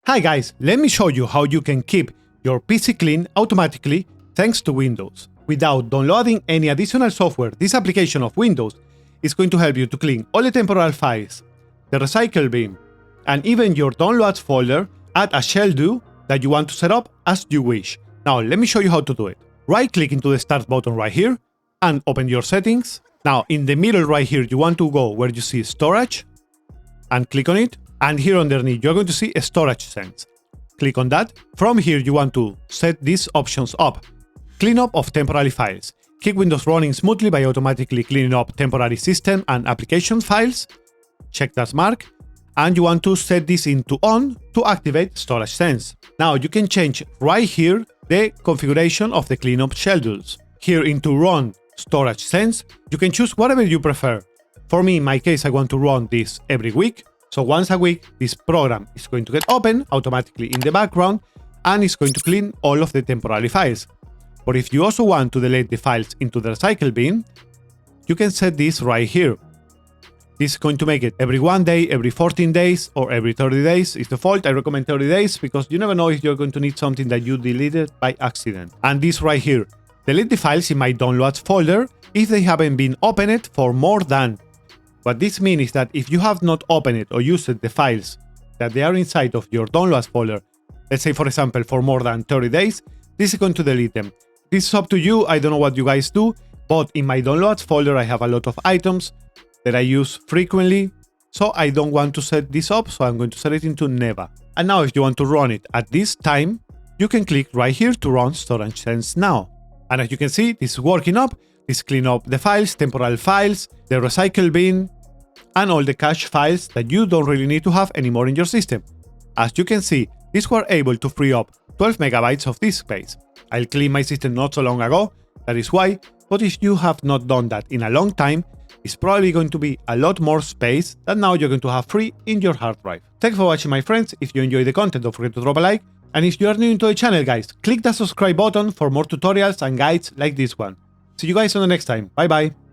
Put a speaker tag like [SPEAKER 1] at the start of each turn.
[SPEAKER 1] Hi guys, let me show you how you can keep your PC clean automatically thanks to Windows. Without downloading any additional software, this application of Windows is going to help you to clean all the temporal files, the recycle bin, and even your downloads folder at a shell do that you want to set up as you wish. Now let me show you how to do it. Right click into the start button right here and open your settings. Now in the middle right here you want to go where you see storage and click on it. And here underneath, you're going to see a storage sense. Click on that. From here, you want to set these options up. Cleanup of temporary files. Keep Windows running smoothly by automatically cleaning up temporary system and application files. Check that mark. And you want to set this into on to activate storage sense. Now you can change right here the configuration of the cleanup schedules. Here into run storage sense, you can choose whatever you prefer. For me, in my case, I want to run this every week. So once a week, this program is going to get open automatically in the background and it's going to clean all of the temporary files. But if you also want to delete the files into the recycle bin, you can set this right here. This is going to make it every 1 day, every 14 days, or every 30 days. It's default. I recommend 30 days because you never know if you're going to need something that you deleted by accident. And this right here, delete the files in my downloads folder if they haven't been opened for more than. What this means is that if you have not opened it or used the files that they are inside of your downloads folder, let's say for example for more than 30 days, this is going to delete them. This is up to you, I don't know what you guys do, but in my downloads folder I have a lot of items that I use frequently, so I don't want to set this up, so I'm going to set it into never. And now if you want to run it at this time, you can click right here to run storage sense now. And as you can see, this is working up. Is clean up the files, temporal files, the recycle bin, and all the cache files that you don't really need to have anymore in your system. As you can see, these were able to free up 12 megabytes of disk space. I cleaned my system not so long ago, that is why, but if you have not done that in a long time, it's probably going to be a lot more space that now you're going to have free in your hard drive. Thanks for watching my friends. If you enjoy the content, don't forget to drop a like, and if you are new to the channel guys, click that subscribe button for more tutorials and guides like this one. See you guys on the next time. Bye bye.